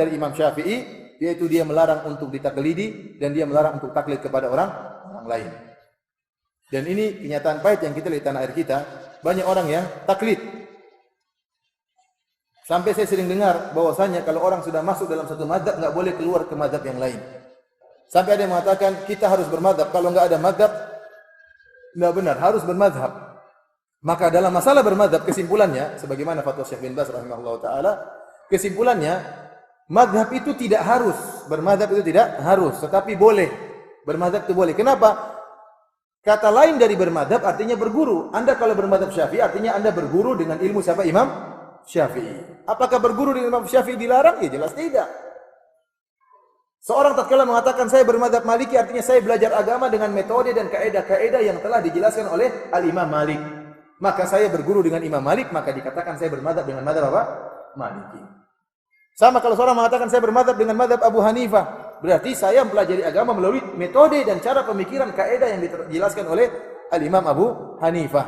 dari Imam Syafi'i, yaitu dia melarang untuk ditaklidi dan dia melarang untuk taklid kepada orang lain. Dan ini kenyataan pahit yang kita lihat di tanah air kita, banyak orang yang taklid. Sampai saya sering dengar bahwasanya kalau orang sudah masuk dalam satu mazhab enggak boleh keluar ke mazhab yang lain. Sampai ada yang mengatakan kita harus bermadzhab, kalau enggak ada mazhab enggak benar, harus bermazhab. Maka dalam masalah bermadzhab kesimpulannya sebagaimana fatwa Syekh bin Baz rahimahullah taala, kesimpulannya mazhab itu tidak harus, bermadzhab itu tidak harus, tetapi boleh. Bermadzhab itu boleh. Kenapa? Kata lain dari bermadzhab artinya berguru. Anda kalau bermadzhab Syafi'i artinya Anda berguru dengan ilmu siapa? Imam Syafi'i. Apakah berguru dengan Imam Syafi'i dilarang? Ya jelas tidak. Seorang tatkala mengatakan saya bermadzhab Maliki artinya saya belajar agama dengan metode dan kaidah-kaidah yang telah dijelaskan oleh Al-Imam Malik. Maka saya berguru dengan Imam Malik, maka dikatakan saya bermadzhab dengan madzhab apa? Maliki. Sama kalau seorang mengatakan saya bermadzhab dengan madzhab Abu Hanifah, berarti saya mempelajari agama melalui metode dan cara pemikiran kaidah yang dijelaskan oleh Al-Imam Abu Hanifah.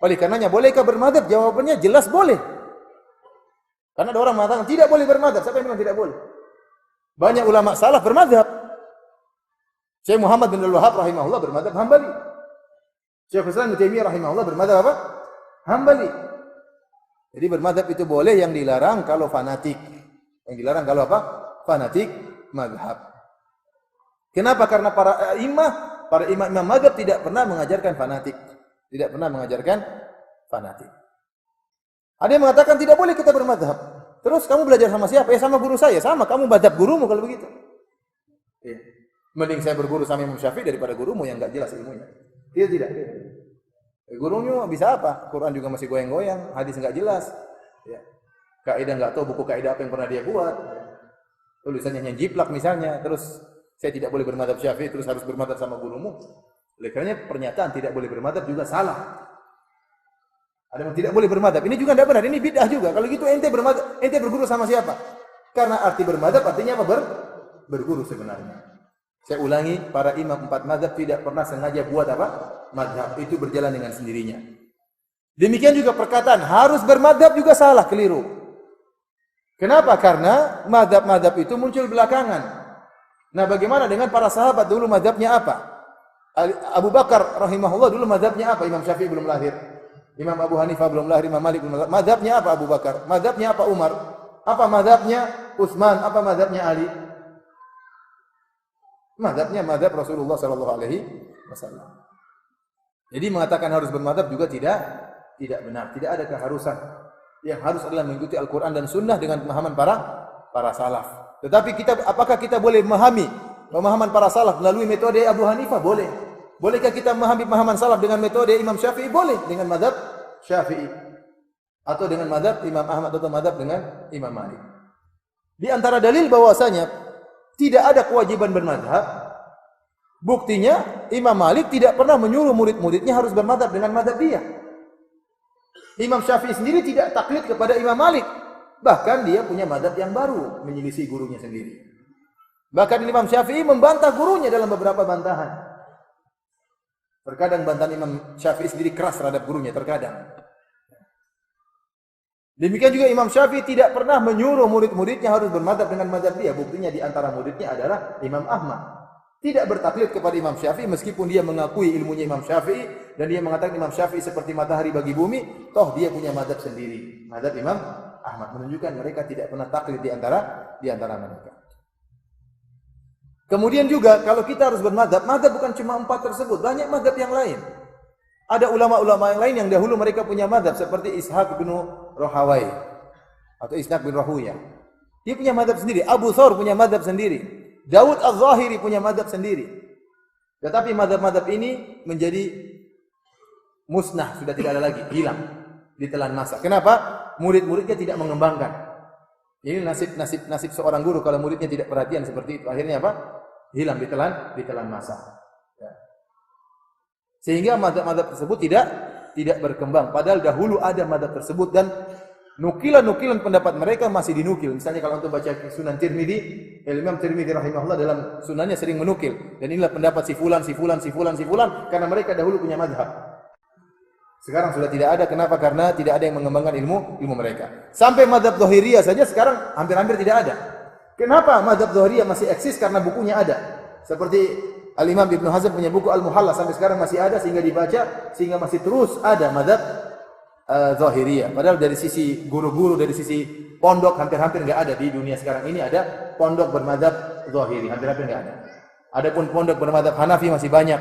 Oleh karenanya, bolehkah bermadzhab? Jawabannya jelas boleh. Karena ada orang mengatakan tidak boleh bermadzhab. Siapa yang bilang tidak boleh? Banyak ulama salaf bermadzhab. Syekh Muhammad bin Abdul Wahhab rahimahullah bermadzhab Hambali. Syekh Islam Ibnu Taimiyah rahimahullah bermadzhab apa? Hambali. Jadi bermadzhab itu boleh, yang dilarang kalau fanatik. Yang dilarang kalau apa? Fanatik mazhab. Kenapa? Karena para imam mazhab tidak pernah mengajarkan fanatik. Tidak pernah mengajarkan fanatik. Ada yang mengatakan tidak boleh kita bermadzhab. Terus kamu belajar sama siapa? Ya sama guru saya. Sama, kamu mazhab gurumu kalau begitu. Ya. Mending saya berguru sama Imam Syafi'i daripada gurumu yang enggak jelas ilmunya. Tidak. Gurunya bisa apa? Quran juga masih goyang-goyang, hadis enggak jelas. Ya. Kaidah enggak tahu buku kaidah apa yang pernah dia buat. Tulisannya hanya jiplak misalnya, terus saya tidak boleh bermadzhab Syafi'i, terus harus bermadzhab sama gurumu. Oleh karenanya pernyataan tidak boleh bermadzhab juga salah. Ada yang tidak boleh bermadzhab. Ini juga tidak benar, ini bid'ah juga. Kalau gitu ente bermadzhab, ente berguru sama siapa? Karena arti bermadzhab artinya apa? Berguru sebenarnya. Saya ulangi, para imam 4 mazhab tidak pernah sengaja buat apa? Mazhab. Itu berjalan dengan sendirinya. Demikian juga perkataan harus bermadzhab juga salah, keliru. Kenapa? Karena mazhab-mazhab itu muncul belakangan. Nah, bagaimana dengan para sahabat dulu mazhabnya apa? Abu Bakar rahimahullah dulu mazhabnya apa? Imam Syafi'i belum lahir. Imam Abu Hanifah belum lahir, Imam Malik belum lahir. Mazhabnya apa Abu Bakar? Mazhabnya apa Umar? Apa mazhabnya Utsman? Apa mazhabnya Ali? Mazhabnya mazhab Rasulullah sallallahu alaihi wasallam. Jadi mengatakan harus bermazhab juga tidak benar. Tidak ada keharusan. Yang harus adalah mengikuti Al-Qur'an dan Sunnah dengan pemahaman para salaf. Tetapi apakah kita boleh memahami pemahaman para salaf melalui metode Abu Hanifah? Boleh. Bolehkah kita memahami pemahaman salaf dengan metode Imam Syafi'i? Boleh, dengan mazhab Syafi'i. Atau dengan mazhab Imam Ahmad atau mazhab dengan Imam Malik. Di antara dalil bahwasanya tidak ada kewajiban bermazhab, buktinya Imam Malik tidak pernah menyuruh murid-muridnya harus bermazhab dengan mazhab dia. Imam Syafi'i sendiri tidak taklid kepada Imam Malik. Bahkan dia punya mazhab yang baru, menyelisih gurunya sendiri. Bahkan Imam Syafi'i membantah gurunya dalam beberapa bantahan. Terkadang bantahan Imam Syafi'i sendiri keras terhadap gurunya, terkadang. Demikian juga Imam Syafi'i tidak pernah menyuruh murid-muridnya harus bermadzhab dengan mazhab dia. Buktinya di antara muridnya adalah Imam Ahmad. Tidak bertaklid kepada Imam Syafi'i meskipun dia mengakui ilmunya Imam Syafi'i dan dia mengatakan Imam Syafi'i seperti matahari bagi bumi, toh dia punya mazhab sendiri. Mazhab Imam Ahmad menunjukkan mereka tidak pernah taklid di antara mereka. Kemudian juga kalau kita harus bermadzhab, mazhab bukan cuma 4 tersebut, banyak mazhab yang lain. Ada ulama-ulama yang lain yang dahulu mereka punya mazhab seperti Ishaq bin Rahawai atau Ishaq bin Rahuyah. Dia punya mazhab sendiri. Abu Thawr punya mazhab sendiri. Daud Az-Zahiri punya mazhab sendiri. Tetapi mazhab-mazhab ini menjadi musnah, sudah tidak ada lagi, hilang, ditelan masa. Kenapa? Murid-muridnya tidak mengembangkan. Ini nasib seorang guru kalau muridnya tidak perhatian seperti itu. Akhirnya apa? Hilang, ditelan masa. Ya. Sehingga mazhab-mazhab tersebut tidak berkembang. Padahal dahulu ada mazhab tersebut dan nukilan-nukilan pendapat mereka masih dinukil. Misalnya kalau untuk baca Sunan Tirmidzi, Imam Tirmidzi rahimahullah dalam sunannya sering menukil. Dan inilah pendapat si fulan karena mereka dahulu punya mazhab. Sekarang sudah tidak ada. Kenapa? Karena tidak ada yang mengembangkan ilmu mereka. Sampai mazhab Zahiriyah saja sekarang hampir-hampir tidak ada. Kenapa mazhab Zahiriyah masih eksis? Karena bukunya ada. Seperti Al-Imam Ibnu Hazm punya buku Al-Muhalla sampai sekarang masih ada sehingga dibaca, sehingga masih terus ada mazhab Zahiriyah. Padahal dari sisi guru-guru, dari sisi pondok hampir-hampir enggak ada di dunia sekarang ini ada pondok bermadzhab Zahiri, hampir-hampir enggak ada. Adapun pondok bermadzhab Hanafi masih banyak.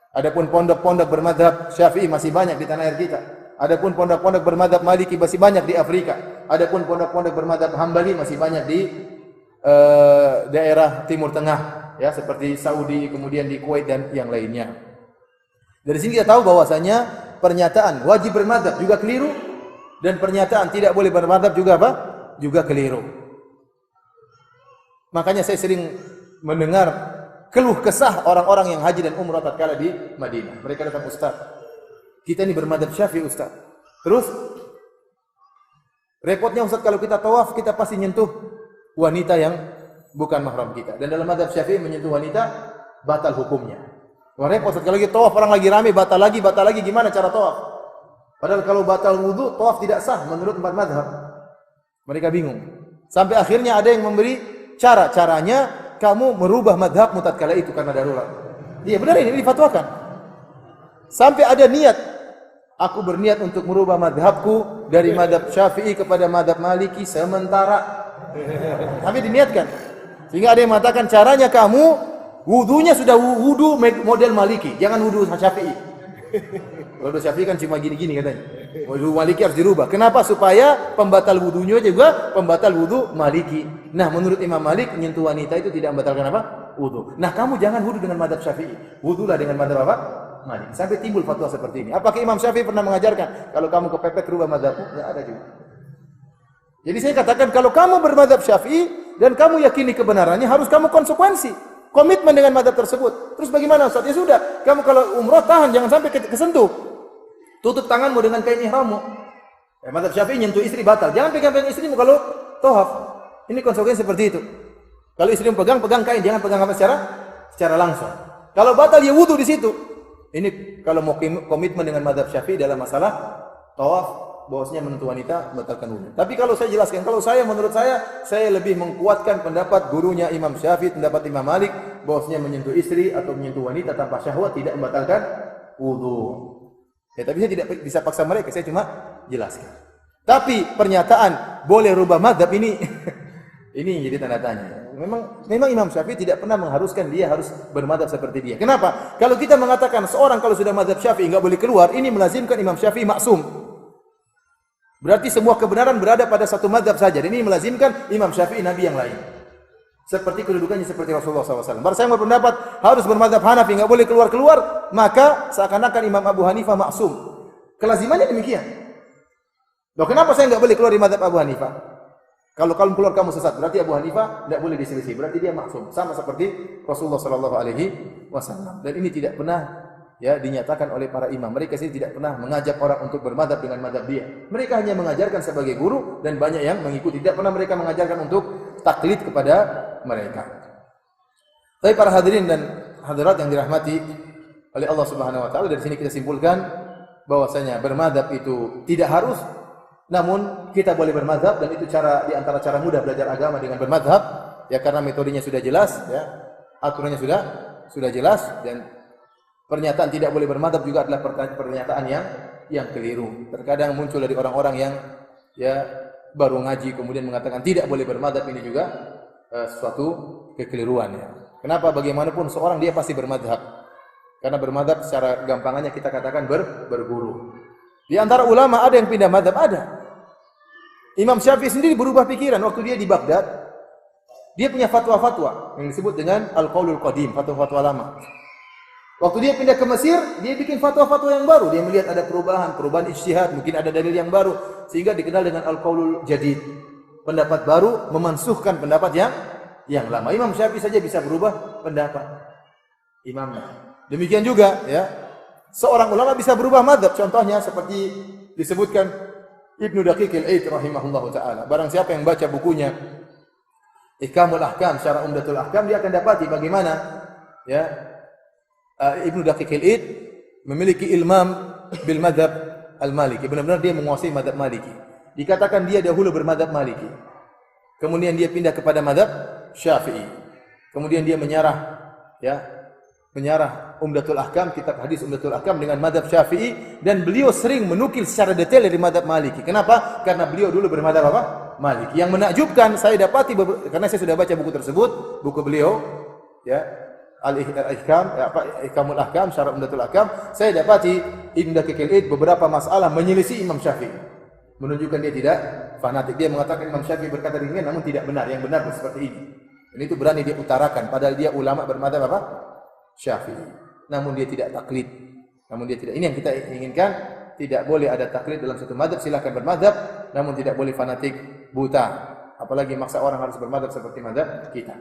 Adapun pondok-pondok bermadzhab Syafi'i masih banyak di tanah air kita. Adapun pondok-pondok bermadzhab Maliki masih banyak di Afrika. Adapun pondok-pondok bermadzhab Hambali masih banyak di daerah Timur Tengah, ya, seperti Saudi, kemudian di Kuwait dan yang lainnya. Dari sini kita tahu bahwasanya pernyataan wajib bermadzhab juga keliru dan pernyataan tidak boleh bermadzhab juga apa? Juga keliru. Makanya saya sering mendengar keluh kesah orang-orang yang haji dan umrah tatkala di Madinah. Mereka datang, Ustaz, kita ini bermadzhab Syafi'i, Ustaz. Terus repotnya Ustaz, kalau kita tawaf kita pasti nyentuh wanita yang bukan mahram kita. Dan dalam madzhab Syafi'i menyentuh wanita batal hukumnya. Wah, repot Ustaz, kalau kita tawaf orang lagi rame batal lagi, gimana cara tawaf? Padahal kalau batal wudu, tawaf tidak sah menurut empat madzhab. Mereka bingung. Sampai akhirnya ada yang memberi caranya kamu merubah madhabmu tatkala itu karena darurat. Iya benar, ini difatwakan. Sampai ada niat, aku berniat untuk merubah madhabku dari madhab Syafi'i kepada madhab Maliki sementara. Tapi diniatkan. Sehingga ada yang mengatakan caranya kamu wudunya sudah wudu model Maliki, jangan wudu Syafi'i. Wudu Syafi'i kan cuma gini-gini katanya. Wudu Maliki harus dirubah. Kenapa? Supaya pembatal wudunya juga pembatal wudu Maliki. Nah, menurut Imam Malik menyentuh wanita itu tidak membatalkan apa? Wudu. Nah, kamu jangan wudu dengan madhab Syafi'i. Wudulah dengan madhab apa? Malik. Sampai timbul fatwa seperti ini. Apakah Imam Syafi'i pernah mengajarkan kalau kamu kepepet rubah madhabmu? Tidak ada juga. Jadi saya katakan kalau kamu bermadhab Syafi'i dan kamu yakini kebenarannya, harus kamu konsekuensi. Komitmen dengan madhab tersebut. Terus bagaimana Ustaz? Ya sudah, kamu kalau umrah tahan, jangan sampai kesentuh. Tutup tanganmu dengan kain ihrammu. Madhab Syafi'i nyentuh istri batal. Jangan pegang-pegang istrimu kalau tawaf. Ini konsekuensi seperti itu. Kalau istrimu pegang kain, jangan pegang apa secara langsung. Kalau batal ya wudu di situ. Ini kalau mau komitmen dengan madhab Syafi'i dalam masalah tawaf, bahwasanya menentu wanita batalkan wudu. Tapi kalau saya jelaskan, menurut saya lebih mengkuatkan pendapat gurunya Imam Syafi'i, pendapat Imam Malik, bahwasanya menyentuh istri atau menyentuh wanita tanpa syahwat tidak membatalkan wudu. Ya, tapi saya tidak bisa paksa mereka, saya cuma jelaskan. Tapi pernyataan boleh rubah madhab ini ini jadi tanda tanya. Memang Imam Syafi'i tidak pernah mengharuskan dia harus bermadhab seperti dia. Kenapa? Kalau kita mengatakan seorang kalau sudah madhab Syafi'i enggak boleh keluar, ini melazimkan Imam Syafi'i maksum. Berarti semua kebenaran berada pada satu madhab saja. Dan ini melazimkan Imam Syafi'i nabi yang lain. Seperti kedudukannya seperti Rasulullah SAW. Baru saya berpendapat harus bermadhab Hanafi, enggak boleh keluar-keluar, maka seakan-akan Imam Abu Hanifah maksum. Kelazimannya demikian. Loh, kenapa saya enggak boleh keluar di madhab Abu Hanifah? Kalau kamu keluar kamu sesat, berarti Abu Hanifah tidak boleh diselisih, berarti dia maksum, sama seperti Rasulullah SAW. Dan ini tidak pernah dinyatakan oleh para imam. Mereka sendiri tidak pernah mengajak orang untuk bermadhab dengan madhab dia. Mereka hanya mengajarkan sebagai guru dan banyak yang mengikuti. Tidak pernah mereka mengajarkan untuk taklid kepada mereka. Tapi para hadirin dan hadirat yang dirahmati oleh Allah Subhanahu wa taala, dari sini kita simpulkan bahwasanya bermadhab itu tidak harus, namun kita boleh bermadhab, dan itu di antara cara mudah belajar agama dengan bermadhab, ya, karena metodenya sudah jelas, ya, aturannya sudah jelas, dan pernyataan tidak boleh bermadhab juga adalah pernyataan yang keliru. Terkadang muncul dari orang-orang yang baru ngaji kemudian mengatakan tidak boleh bermadhab, ini juga suatu kekeliruan, ya. Kenapa? Bagaimanapun seorang dia pasti bermadhab. Karena bermadhab secara gampangannya kita katakan berguru. Di antara ulama ada yang pindah madhab, ada. Imam Syafi'i sendiri berubah pikiran waktu dia di Baghdad. Dia punya fatwa-fatwa yang disebut dengan Al-Qaulul Qadim, fatwa-fatwa lama. Waktu dia pindah ke Mesir, dia bikin fatwa-fatwa yang baru. Dia melihat ada perubahan ijtihad, mungkin ada dalil yang baru, sehingga dikenal dengan Al-Qaulul Jadid. Pendapat baru memansuhkan pendapat yang lama. Imam Syafi'i saja bisa berubah pendapat imamnya. Demikian juga, ya, seorang ulama bisa berubah madhab. Contohnya seperti disebutkan Ibnu Daqiqil Aid rahimahullahu taala. Barang siapa yang baca bukunya Ihkamul Ahkam, Syarah Umdatul Ahkam, dia akan dapati bagaimana, ya, Ibnu Daqiqil Aid memiliki ilmam bil madhab al-Maliki. Benar-benar dia menguasai madhab Maliki. Dikatakan dia dahulu bermadhab Maliki. Kemudian dia pindah kepada madhab Syafi'i. Kemudian dia menyarah Umdatul Ahkam, kitab hadis Umdatul Ahkam dengan madhab Syafi'i, dan beliau sering menukil secara detail dari madhab Maliki. Kenapa? Karena beliau dulu bermadhab apa? Maliki. Yang menakjubkan saya dapati, karena saya sudah baca buku tersebut, buku beliau, ya, Ihkamul Ahkam, Syarah Umdatul Ahkam, saya dapati Ibnu Daqiqil Id beberapa masalah menyelisih Imam Syafi'i. Menunjukkan dia tidak fanatik. Dia mengatakan Imam Syafi'i berkata demikian, namun tidak benar. Yang benar seperti ini. Dan itu berani dia utarakan, padahal dia ulama bermadhab apa? Syafi'i. Namun dia tidak taklid. Ini yang kita inginkan. Tidak boleh ada taklid dalam satu madhab. Silakan bermadhab, namun tidak boleh fanatik buta. Apalagi maksa orang harus bermadhab seperti madhab kita.